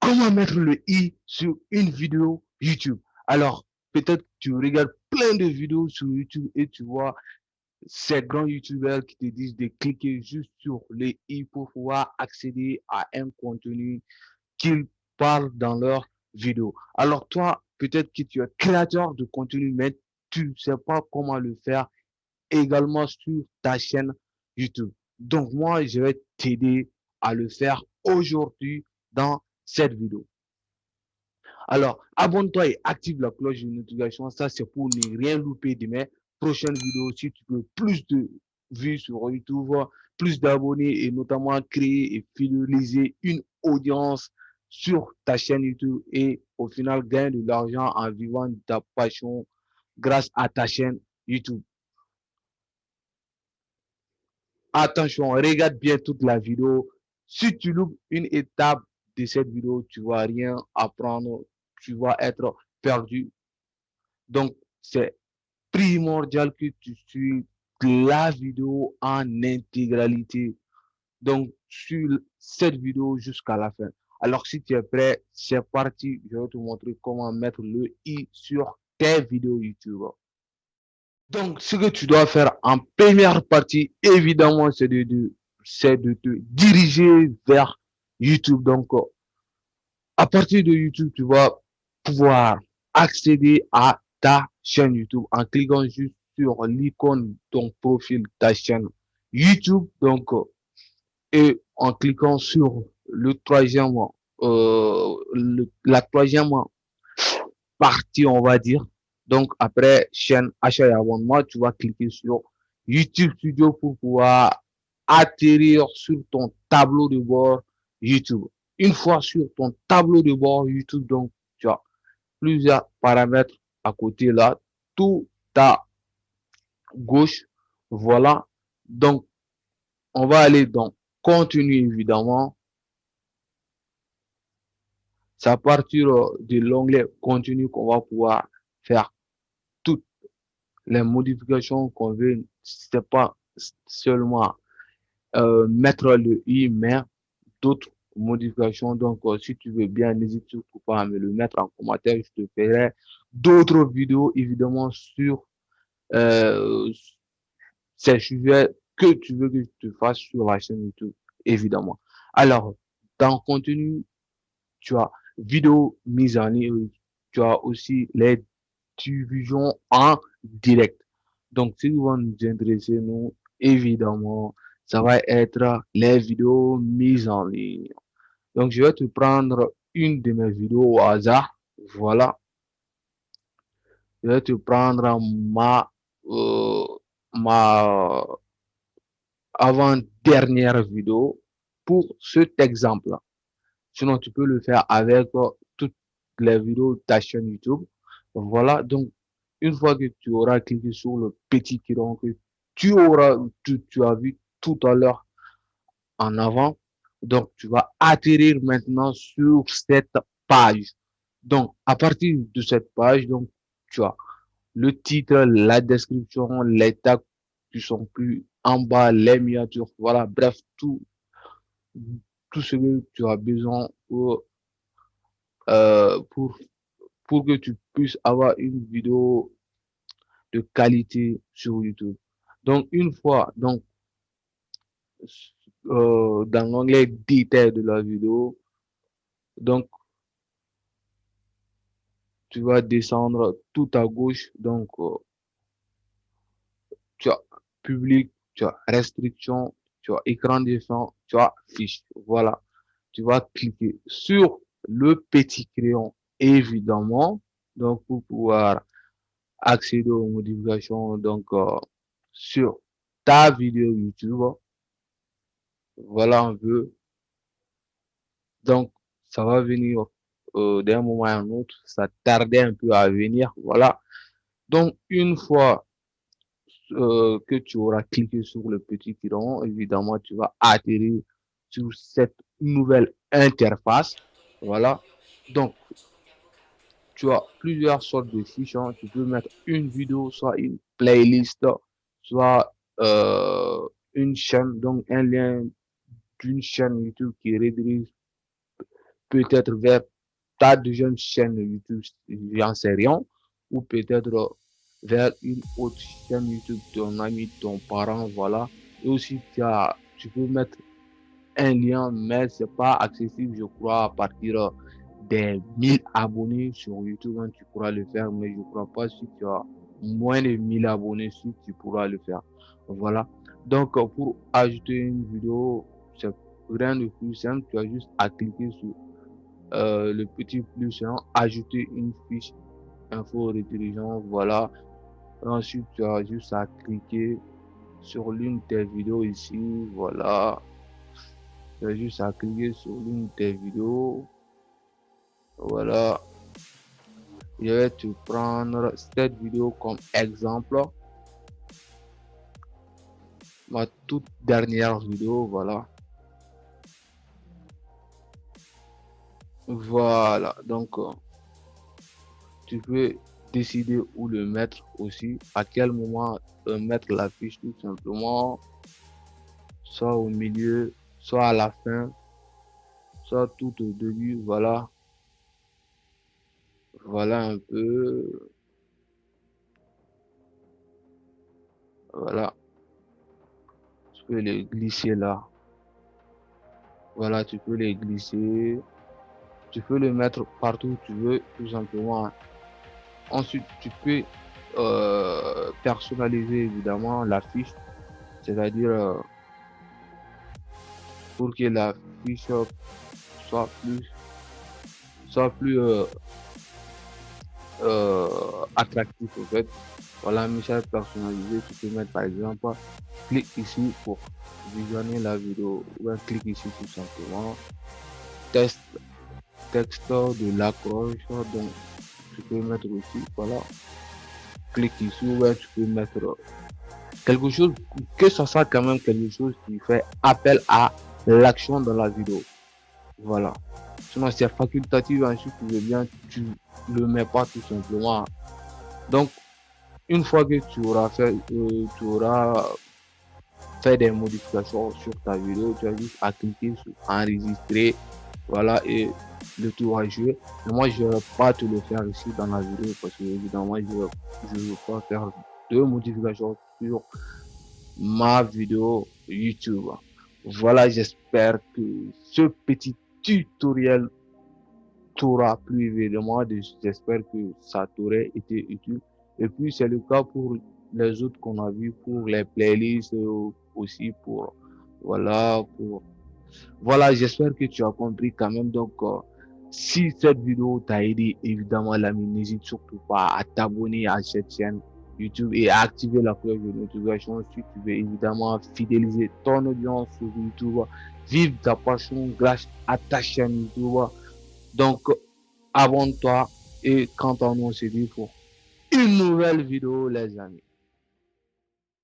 comment mettre le i sur une vidéo YouTube. Alors, peut-être tu regardes plein de vidéos sur YouTube et tu vois ces grands YouTubeurs qui te disent de cliquer juste sur le i pour pouvoir accéder à un contenu qu'ils parlent dans leur vidéo. Alors toi, peut-être que tu es créateur de contenu, mais tu ne sais pas comment le faire également sur ta chaîne YouTube. Donc moi, je vais t'aider à le faire aujourd'hui dans cette vidéo. Alors, abonne-toi et active la cloche de notification. Ça, c'est pour ne rien louper de mes prochaines vidéos. Si tu veux plus de vues sur YouTube, plus d'abonnés et notamment créer et fidéliser une audience sur ta chaîne YouTube et au final gagner de l'argent en vivant de ta passion grâce à ta chaîne YouTube. Attention, regarde bien toute la vidéo. Si tu loupes une étape de cette vidéo, tu vas rien apprendre, tu vas être perdu. Donc, c'est primordial que tu suives la vidéo en intégralité. Donc, sur cette vidéo jusqu'à la fin. Alors, si tu es prêt, c'est parti. Je vais te montrer comment mettre le i sur tes vidéos YouTube. Donc, ce que tu dois faire en première partie, évidemment, c'est de te diriger vers YouTube. Donc, à partir de YouTube, tu vas pouvoir accéder à ta chaîne YouTube en cliquant juste sur l'icône de ton profil, ta chaîne YouTube. Donc, et en cliquant sur la troisième partie, on va dire. Donc, après chaîne achat et abonnement, tu vas cliquer sur YouTube Studio pour pouvoir atterrir sur ton tableau de bord YouTube. Une fois sur ton tableau de bord YouTube, donc, tu as plusieurs paramètres à côté là, tout à gauche. Voilà. Donc, on va aller dans contenu, évidemment. C'est à partir de l'onglet contenu qu'on va pouvoir faire toutes les modifications qu'on veut. C'est pas seulement mettre le i, mais d'autres modifications. Donc, si tu veux bien, n'hésite surtout pas à me le mettre en commentaire. Je te ferai d'autres vidéos, évidemment, sur euh, ces sujets que tu veux que je te fasse sur la chaîne YouTube, évidemment. Alors, dans contenu, tu as vidéo mise en ligne, tu as aussi les diffusions en direct. Donc, ce qui va nous intéresser, nous, évidemment, ça va être les vidéos mises en ligne. Donc, je vais te prendre une de mes vidéos au hasard. Voilà. Je vais te prendre euh, ma avant-dernière vidéo pour cet exemple-là. Sinon, tu peux le faire avec toutes les vidéos de ta chaîne YouTube. Voilà. Donc, une fois que tu auras cliqué sur le petit icône que tu as vu tout à l'heure en avant, donc tu vas atterrir maintenant sur cette page. Donc, à partir de cette page, donc, tu as le titre, la description, les tags qui sont plus en bas, les miniatures, voilà, bref, tout ce que tu as besoin euh, pour, pour que tu puisses avoir une vidéo de qualité sur YouTube. Donc, une fois, donc, dans l'onglet détail de la vidéo, donc, tu vas descendre tout à gauche. Donc, tu as public, tu as restriction, tu as écran d'écran, tu as fiche. Voilà. Tu vas cliquer sur le petit crayon, évidemment. Donc, pour pouvoir accéder aux modifications, donc, sur ta vidéo YouTube. Voilà un peu. Donc, ça va venir d'un moment à un autre. Ça tardait un peu à venir. Voilà. Donc, une fois que tu auras cliqué sur le petit crayon, évidemment, tu vas atterrir sur cette nouvelle interface. Voilà. Donc, tu as plusieurs sortes de fiches, hein. Tu peux mettre une vidéo, soit une playlist, soit une chaîne, donc un lien d'une chaîne YouTube qui redirige peut-être vers ta deuxième chaîne YouTube, j'en sais rien, ou peut-être vers une autre chaîne YouTube, ton ami, ton parent, voilà. Et aussi, tu peux mettre un lien, mais c'est pas accessible, je crois, à partir des 1000 abonnés sur YouTube, hein, tu pourras le faire, mais je crois pas si tu as moins de 1000 abonnés, si tu pourras le faire. Voilà. Donc, pour ajouter une vidéo, c'est rien de plus simple, tu as juste à cliquer sur le petit plus, hein, ajouter une fiche info redirigeant, voilà. Ensuite, tu as juste à cliquer sur l'une de tes vidéos ici, voilà. Tu as juste à cliquer sur l'une de tes vidéos, voilà. Je vais te prendre cette vidéo comme exemple, ma toute dernière vidéo, voilà. Voilà, donc tu peux décider où le mettre aussi, à quel moment mettre la fiche tout simplement, soit au milieu, soit à la fin, soit tout au début, voilà. Voilà un peu, voilà, tu peux les glisser là, voilà, tu peux les glisser, tu peux le mettre partout où tu veux, tout simplement. Ensuite, tu peux personnaliser évidemment la fiche, c'est-à-dire pour que la fiche soit plus, soit plus attractif en fait. Voilà, un message personnalisé, tu peux mettre par exemple, clique ici pour visionner la vidéo, ou bien clique ici tout simplement. Test, texte de l'accroche, donc tu peux mettre aussi, voilà, clique ici, ou bien tu peux mettre quelque chose, que ce soit quand même quelque chose qui fait appel à l'action dans la vidéo. Voilà. Sinon, c'est facultatif, ensuite tu veux bien, tu le mets pas tout simplement. Donc, une fois que tu auras fait des modifications sur ta vidéo, tu as juste à cliquer sur enregistrer, voilà, et le tour à jouer. Mais moi, je ne vais pas te le faire ici dans la vidéo parce que évidemment, je ne veux pas faire de modifications sur ma vidéo YouTube. Voilà, j'espère que ce petit tutoriel t'aura plu évidemment. J'espère que ça t'aurait été utile. Et puis, c'est le cas pour les autres qu'on a vu, pour les playlists aussi, voilà, j'espère que tu as compris quand même. Donc, si cette vidéo t'a aidé, évidemment, l'ami, n'hésite surtout pas à t'abonner à cette chaîne YouTube et à activer la cloche de notification si tu veux évidemment fidéliser ton audience sur YouTube, vivre ta passion grâce à ta chaîne YouTube. Donc, abonne-toi et quant à nous, on se dit pour une nouvelle vidéo, les amis.